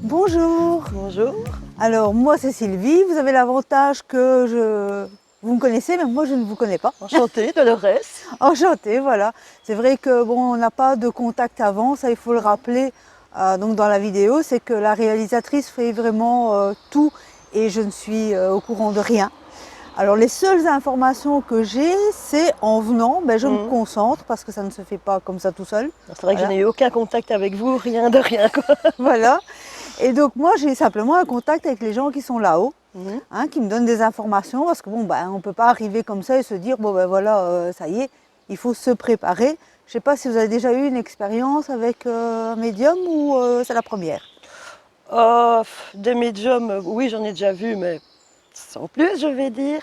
Bonjour. Bonjour. Alors moi c'est Sylvie, vous avez l'avantage que vous me connaissez, mais moi je ne vous connais pas. Enchantée, Dolores. Enchantée, voilà. C'est vrai que bon, on n'a pas de contact avant, ça il faut le rappeler donc dans la vidéo, c'est que la réalisatrice fait vraiment tout et je ne suis au courant de rien. Alors les seules informations que j'ai, c'est en venant, je me concentre parce que ça ne se fait pas comme ça tout seul. C'est vrai que je n'ai eu aucun contact avec vous, rien de rien, quoi. Voilà. Et donc moi j'ai simplement un contact avec les gens qui sont là-haut, qui me donnent des informations parce que bon on ne peut pas arriver comme ça et se dire voilà ça y est, il faut se préparer. Je ne sais pas si vous avez déjà eu une expérience avec un médium ou c'est la première. Des médiums, oui j'en ai déjà vu, mais sans plus je vais dire.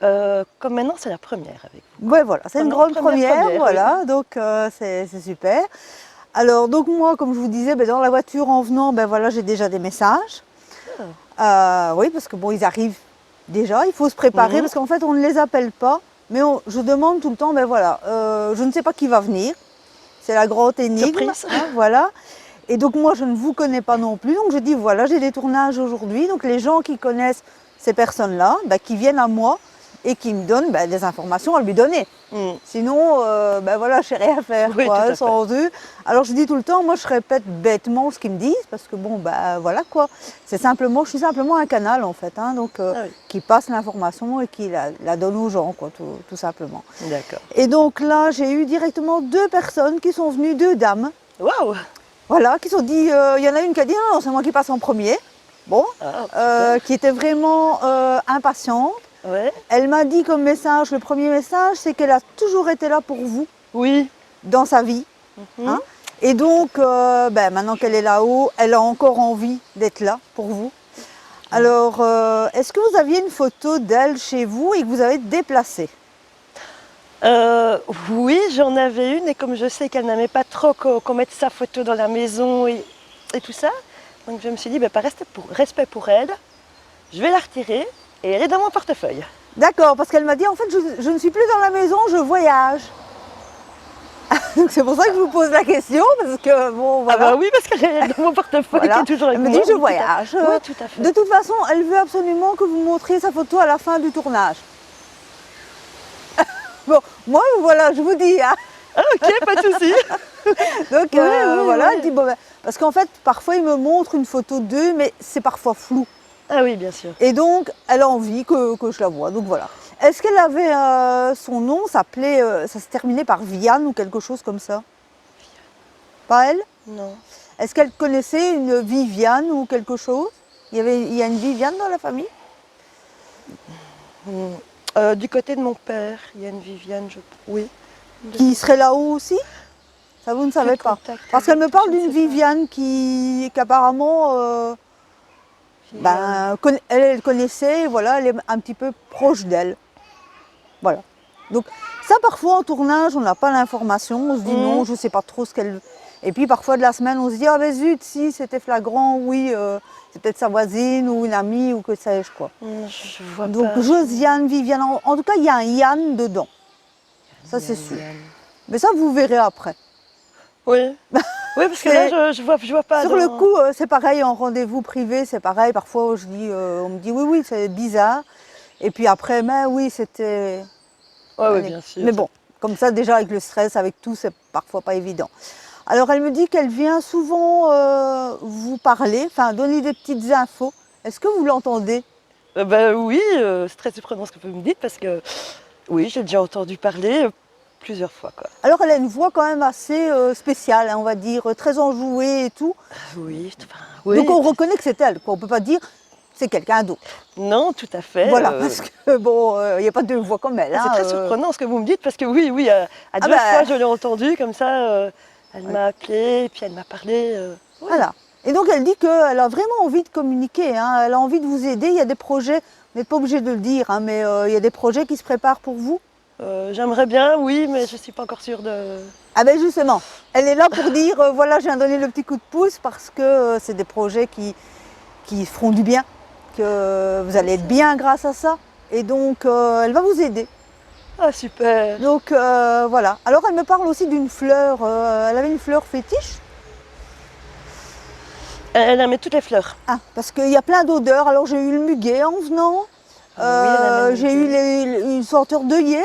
Comme maintenant c'est la première avec vous. Ouais voilà, c'est une grande première, voilà, oui. Donc c'est super. Alors donc moi comme je vous disais, dans la voiture en venant, voilà, j'ai déjà des messages. Oui, parce que bon, ils arrivent déjà, il faut se préparer parce qu'en fait on ne les appelle pas, mais je demande tout le temps, voilà, je ne sais pas qui va venir, c'est la grande énigme, voilà. Et donc moi je ne vous connais pas non plus, donc je dis voilà, j'ai des tournages aujourd'hui, donc les gens qui connaissent ces personnes-là, qui viennent à moi et qui me donnent des informations à lui donner. Sinon, voilà, je sais rien faire, oui, quoi, sans eux. Alors je dis tout le temps, moi je répète bêtement ce qu'ils me disent, parce que bon, voilà quoi. C'est simplement, je suis simplement un canal en fait, donc qui passe l'information et qui la donne aux gens, quoi, tout simplement. D'accord. Et donc là, j'ai eu directement 2 personnes qui sont venues, 2 dames. Waouh! Voilà, qui se sont dit, il y en a une qui a dit, non, c'est moi qui passe en premier. Bon, qui était vraiment impatiente. Ouais. Elle m'a dit comme message, le premier message, c'est qu'elle a toujours été là pour vous. Oui. Dans sa vie. Et donc, maintenant qu'elle est là-haut, elle a encore envie d'être là pour vous. Alors, est-ce que vous aviez une photo d'elle chez vous et que vous avez déplacée? Oui, j'en avais une et comme je sais qu'elle n'aimait pas trop qu'on mette sa photo dans la maison et tout ça, donc je me suis dit, par respect pour elle, je vais la retirer et elle est dans mon portefeuille. D'accord, parce qu'elle m'a dit, en fait, je ne suis plus dans la maison, je voyage. Donc c'est pour ça que je vous pose la question, parce que bon, voilà. Ah bah oui, parce qu'elle est dans mon portefeuille, voilà. Qui est toujours avec moi. Elle me dit, je voyage. Oui, tout à fait. De toute façon, elle veut absolument que vous montriez sa photo à la fin du tournage. Bon, moi, voilà, je vous dis. Ah, ok, pas de souci. Donc voilà, elle dit, parce qu'en fait, parfois, il me montre une photo d'eux, mais c'est parfois flou. Ah oui, bien sûr. Et donc, elle a envie que je la voie, donc voilà. Est-ce qu'elle avait son nom, ça se terminait par Vianne ou quelque chose comme ça? Pas elle? Non. Est-ce qu'elle connaissait une Viviane ou quelque chose? Il y a une Viviane dans la famille? Du côté de mon père, il y a une Viviane, oui. Qui serait là-haut aussi? Ça, vous ne savez pas? Parce qu'elle me parle d'une Viviane qui apparemment, elle connaissait, voilà, elle est un petit peu proche d'elle. Voilà. Donc ça, parfois en tournage, on n'a pas l'information, on se dit non, je ne sais pas trop ce qu'elle... Et puis parfois de la semaine, on se dit, ah ben zut, si c'était flagrant, oui, c'est peut-être sa voisine ou une amie ou que sais-je quoi. Je vois donc pas. Josiane, Viviane, en tout cas il y a un Yann dedans, ça c'est sûr. Mais ça vous verrez après. Oui, oui, parce que là je vois pas. Sur le coup, c'est pareil, en rendez-vous privé, c'est pareil, parfois on me dit oui, c'est bizarre. Et puis après, oui, c'était... Oui, bien sûr. Mais bon, comme ça déjà avec le stress, avec tout, c'est parfois pas évident. Alors elle me dit qu'elle vient souvent vous parler, enfin donner des petites infos. Est-ce que vous l'entendez? Oui, c'est très surprenant ce que vous me dites parce que oui, j'ai déjà entendu parler plusieurs fois, quoi. Alors elle a une voix quand même assez spéciale, on va dire, très enjouée et tout. Oui. Donc on reconnaît que c'est elle, quoi. On ne peut pas dire c'est quelqu'un d'autre. Non, tout à fait. Voilà, parce que bon, il n'y a pas de voix comme elle. C'est très surprenant ce que vous me dites parce que oui, à 2 fois je l'ai entendu comme ça. Elle m'a appelé et puis elle m'a parlé. Voilà. Et donc elle dit qu'elle a vraiment envie de communiquer, elle a envie de vous aider. Il y a des projets, vous n'êtes pas obligé de le dire, mais il y a des projets qui se préparent pour vous. J'aimerais bien, oui, mais je ne suis pas encore sûre de... Ah ben justement, elle est là pour dire, voilà, je viens donner le petit coup de pouce parce que c'est des projets qui feront du bien, que vous allez être bien grâce à ça. Et donc elle va vous aider. Ah super. Donc voilà. Alors elle me parle aussi d'une fleur, elle avait une fleur fétiche. Elle aimait toutes les fleurs. Ah, parce qu'il y a plein d'odeurs. Alors j'ai eu le muguet en venant. Oui, elle aime le J'ai eu une senteur d'œillet.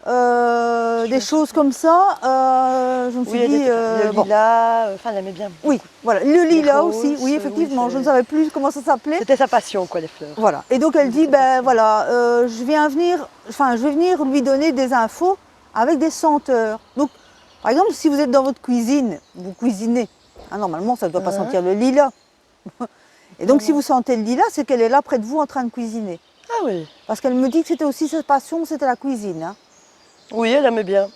Des choses comme ça. Je me suis Oui, dit. le Bon. lilas, enfin elle aimait bien. Oui, voilà. Le lilas roses, aussi. Oui, effectivement. oui, je ne savais plus comment ça s'appelait. c'était sa passion, quoi, les fleurs. Voilà. Et donc elle dit, ben voilà, je vais venir lui donner des infos avec des senteurs. Donc, par exemple, si vous êtes dans votre cuisine, vous cuisinez. Hein, normalement, ça ne doit pas sentir le lilas. Et donc, si vous sentez le lilas, c'est qu'elle est là près de vous en train de cuisiner. Ah oui. Parce qu'elle me dit que c'était aussi sa passion, c'était la cuisine. Hein. Oui, elle aimait bien.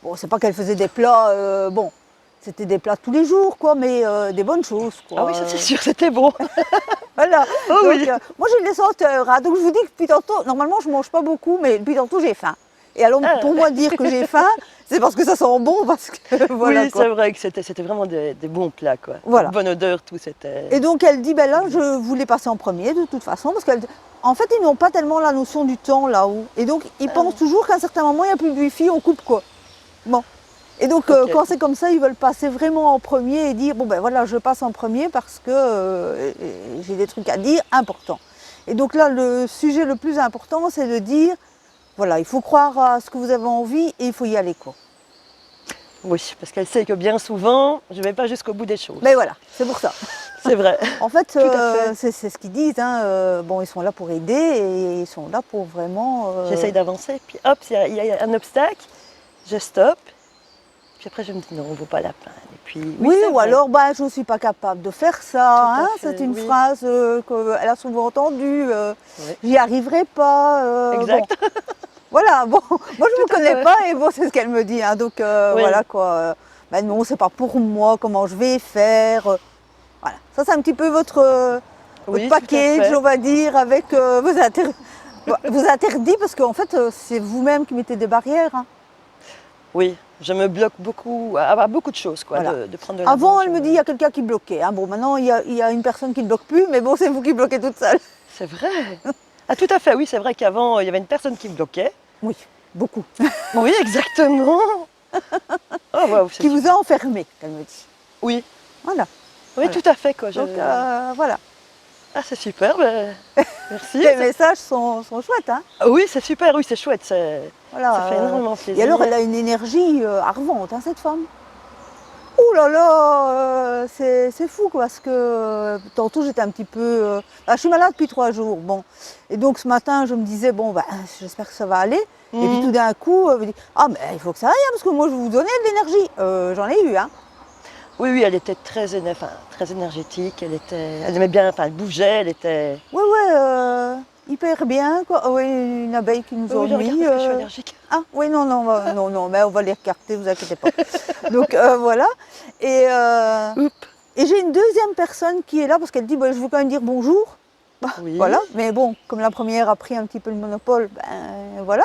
Bon, c'est pas qu'elle faisait des plats, bon, c'était des plats tous les jours, quoi, mais des bonnes choses, quoi. Ah oui, ça c'est sûr, c'était bon. Voilà. Oh Donc, oui. moi j'ai des senteurs. Hein. Donc je vous dis que depuis tantôt, normalement je mange pas beaucoup, mais depuis tantôt j'ai faim. Et alors pour moi dire que j'ai faim, c'est parce que ça sent bon, parce que voilà. Oui, Quoi. c'est vrai que c'était vraiment des bons plats, quoi. Voilà. Bonne odeur, tout, c'était. Et donc elle dit, ben là je voulais passer en premier de toute façon, parce qu'en fait ils n'ont pas tellement la notion du temps là-haut. Et donc ils pensent toujours qu'à un certain moment il n'y a plus de wifi, on coupe quoi. Bon. Et donc quand c'est comme ça, ils veulent passer vraiment en premier et dire, bon ben voilà, je passe en premier parce que j'ai des trucs à dire importants. Et donc là, le sujet le plus important, c'est de dire, voilà, il faut croire à ce que vous avez envie et il faut y aller quoi. Oui, parce qu'elle sait que bien souvent, je ne vais pas jusqu'au bout des choses. Mais voilà, c'est pour ça. C'est vrai. En fait, Tout à fait. c'est ce qu'ils disent, hein, bon, ils sont là pour aider et ils sont là pour vraiment... J'essaye d'avancer, puis hop, il y a un obstacle, je stoppe, puis après je me dis non, on ne vaut pas la peine. Et puis, oui, c'est ou vrai. alors, bah, je ne suis pas capable de faire ça. Hein, fait, c'est une oui. phrase qu'elle a souvent entendue. Oui. J'y arriverai pas. Exact. Bon. Voilà, bon, moi je ne me Tout à connais fait. pas et bon, c'est ce qu'elle me dit. Hein, donc Oui. voilà quoi. Ben non, c'est pas pour moi, comment je vais faire. Voilà, ça c'est un petit peu votre Oui, package, tout à on va dire, avec vos interdits, parce qu'en fait, c'est vous-même qui mettez des barrières. Hein. Oui, je me bloque beaucoup à beaucoup de choses, quoi, Voilà. de prendre de Avant, l'avance, elle me dit, il y a quelqu'un qui bloquait. Hein. Bon, maintenant, il y a une personne qui ne bloque plus, mais bon, c'est vous qui bloquez toute seule. C'est vrai. Ah, tout à fait, oui, c'est vrai qu'avant, il y avait une personne qui me bloquait. Oui, beaucoup. Oui, exactement. Oh, wow, Qui vous a enfermé, elle me dit. Oui, Voilà. oui, Voilà. tout à fait, quoi. Donc, voilà. Ah, c'est super, ben, merci. Les messages sont chouettes, hein. Ah oui, c'est super, oui, c'est chouette, ça Voilà, fait énormément plaisir. Et alors, elle a une énergie ardente, hein, cette femme. Ouh là là, c'est fou, quoi, parce que tantôt, j'étais un petit peu... je suis malade depuis 3 jours, bon. Et donc, ce matin, je me disais, bon, ben, j'espère que ça va aller. Et puis, tout d'un coup, elle me dit, ah, mais il faut que ça aille, hein, parce que moi, je vais vous donner de l'énergie. J'en ai eu, hein. Oui, oui, elle était très énergétique, elle aimait bien, enfin, elle bougeait, elle était... Ouais, hyper bien, quoi. Ah oui, une abeille qui nous Oui, je regarde ennuie. parce que je suis allergique. Ah, oui, non, non, mais on va les écarter, vous inquiétez pas. Donc, voilà. Et j'ai une deuxième personne qui est là, parce qu'elle dit, bah, je veux quand même dire bonjour. Bah, Oui. Voilà, mais bon, comme la première a pris un petit peu le monopole, ben voilà.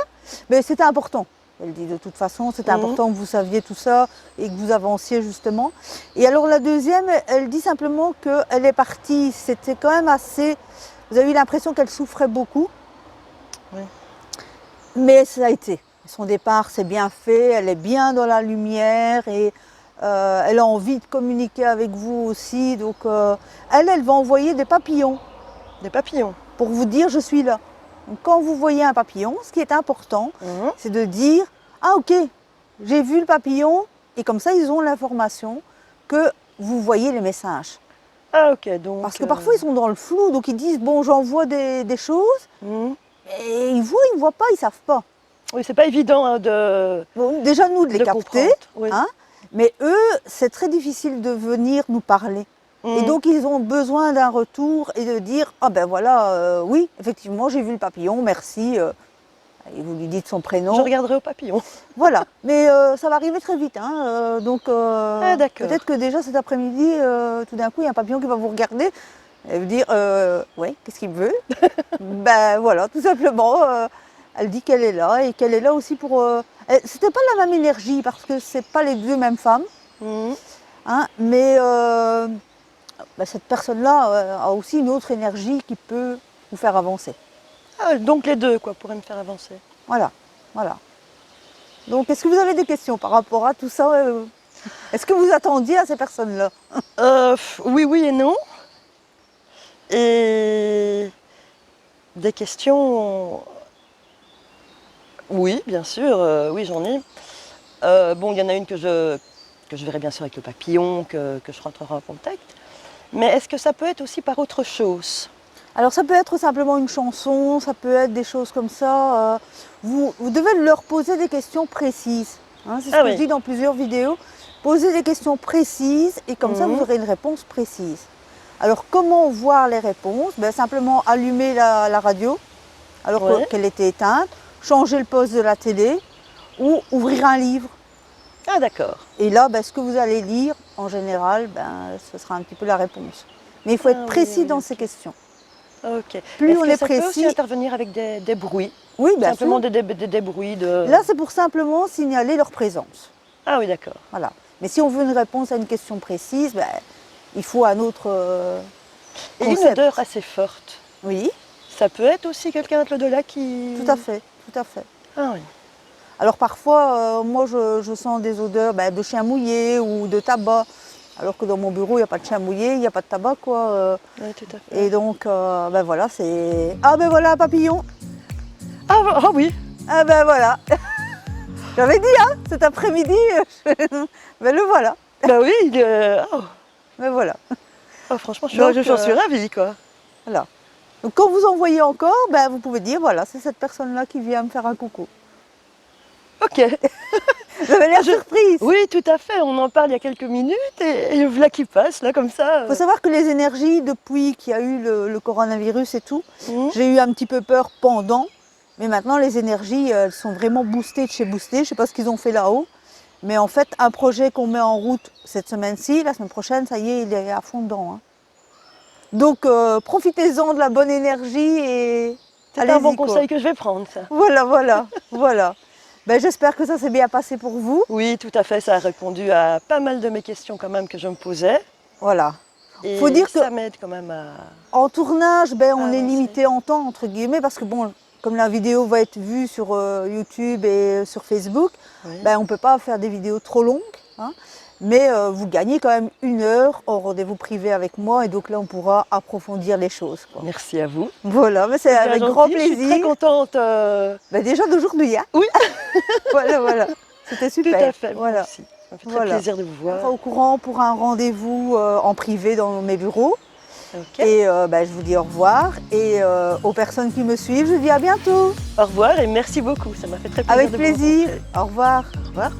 Mais c'était important. Elle dit de toute façon, c'était important que vous saviez tout ça et que vous avanciez justement. Et alors la deuxième, elle dit simplement qu'elle est partie. C'était quand même assez... Vous avez eu l'impression qu'elle souffrait beaucoup. Oui. Mais ça a été. Son départ s'est bien fait, elle est bien dans la lumière et elle a envie de communiquer avec vous aussi. Donc elle va envoyer des papillons. Des papillons. Pour vous dire je suis là. Donc, quand vous voyez un papillon, ce qui est important, c'est de dire ah ok, j'ai vu le papillon et comme ça ils ont l'information que vous voyez les messages. Ah ok, donc... Parce que parfois ils sont dans le flou, donc ils disent bon j'envoie des choses, et ils voient pas, ils savent pas. Oui, c'est pas évident hein, de... Bon, déjà nous de les capter, oui. hein, mais eux c'est très difficile de venir nous parler. Et donc ils ont besoin d'un retour et de dire ah ben voilà, oui, effectivement j'ai vu le papillon, merci. Et vous lui dites son prénom. Je regarderai au papillon. Voilà, mais ça va arriver très vite. Hein, donc peut-être que déjà cet après-midi, tout d'un coup il y a un papillon qui va vous regarder et vous dire ouais, qu'est-ce qu'il veut. Ben voilà, tout simplement. Elle dit qu'elle est là et qu'elle est là aussi pour. C'était pas la même énergie parce que c'est pas les deux mêmes femmes. Hein, mais ben, cette personne-là a aussi une autre énergie qui peut vous faire avancer. Ah, donc les deux, quoi, pourraient me faire avancer. Voilà. Donc, est-ce que vous avez des questions par rapport à tout ça Est-ce que vous attendiez à ces personnes-là? Oui, oui et non. Et des questions, oui, bien sûr, oui, j'en ai. Bon, il y en a une que je verrai bien sûr avec le papillon, que je rentrerai en contact. Mais est-ce que ça peut être aussi par autre chose? Alors ça peut être simplement une chanson, ça peut être des choses comme ça. Vous devez leur poser des questions précises. Hein, c'est ce Ah que je oui. dis dans plusieurs vidéos. Posez des questions précises et comme ça vous Mhm. aurez une réponse précise. Alors comment voir les réponses? Ben, simplement allumer la radio alors Ouais. qu'elle était éteinte, changer le poste de la télé ou ouvrir un livre. Ah d'accord. Et là, ben, ce que vous allez lire, en général, ben, ce sera un petit peu la réponse. Mais il faut être Ah oui, précis oui, dans ok. ces questions. Ok. Plus Est-ce on que est ça peut aussi précis, intervenir avec des bruits? oui, bien Simplement sûr. des bruits de... Là, c'est pour simplement signaler leur présence. Ah oui, d'accord. Voilà. Mais si on veut une réponse à une question précise, ben, il faut un autre Et une concept. odeur assez forte. Oui, Ça peut être aussi quelqu'un avec l'au-delà qui... tout à fait, tout à fait. Ah oui. Alors parfois, moi, je sens des odeurs ben, de chien mouillé ou de tabac. Alors que dans mon bureau, il n'y a pas de chien mouillé, il n'y a pas de tabac, quoi. Oui, tout à fait. Et donc, ben voilà, c'est... Ah ben voilà, un papillon. Ah oui. Ah ben voilà. J'avais dit, hein, cet après-midi, ben le voilà. Bah oui, Ben voilà. franchement, Donc, j'en suis ravie, quoi. voilà. Donc quand vous en voyez encore, ben, vous pouvez dire, voilà, c'est cette personne-là qui vient me faire un coucou. Ok. Vous avez l'air surprise. Oui, tout à fait. On en parle il y a quelques minutes et voilà qui passe, là, comme ça. Il faut savoir que les énergies, depuis qu'il y a eu le coronavirus et tout, Mhm. j'ai eu un petit peu peur pendant, mais maintenant les énergies, elles sont vraiment boostées de chez boostées. Je ne sais pas ce qu'ils ont fait là-haut, mais en fait, un projet qu'on met en route cette semaine-ci, la semaine prochaine, ça y est, il est à fond dedans. Hein. Donc, profitez-en de la bonne énergie et C'est un bon allez-y, quoi. conseil que je vais prendre, ça. Voilà, voilà, voilà. Ben, j'espère que ça s'est bien passé pour vous. Oui, tout à fait. Ça a répondu à pas mal de mes questions quand même que je me posais. Voilà. Et Faut dire que ça m'aide quand même à... en tournage, ben, on est avancer. limité en temps, entre guillemets, parce que bon, comme la vidéo va être vue sur YouTube et sur Facebook, Oui. ben, on ne peut pas faire des vidéos trop longues. Hein, mais vous gagnez quand même 1 heure en rendez-vous privé avec moi, et donc là, on pourra approfondir les choses. Quoi. Merci à vous. Voilà, mais c'est Bien avec gentil, grand je suis très plaisir. contente. Ben, déjà d'aujourd'hui. Hein. Oui. Voilà, voilà. C'était Tout super. à fait. Voilà. Merci. Ça me fait très Voilà. plaisir de vous On sera voir. au courant pour un rendez-vous en privé dans mes bureaux. Ok. Et ben, je vous dis au revoir. Et aux personnes qui me suivent, je vous dis à bientôt. Au revoir et merci beaucoup. Ça m'a fait très plaisir Avec de vous plaisir. rencontrer. Au revoir. Au revoir.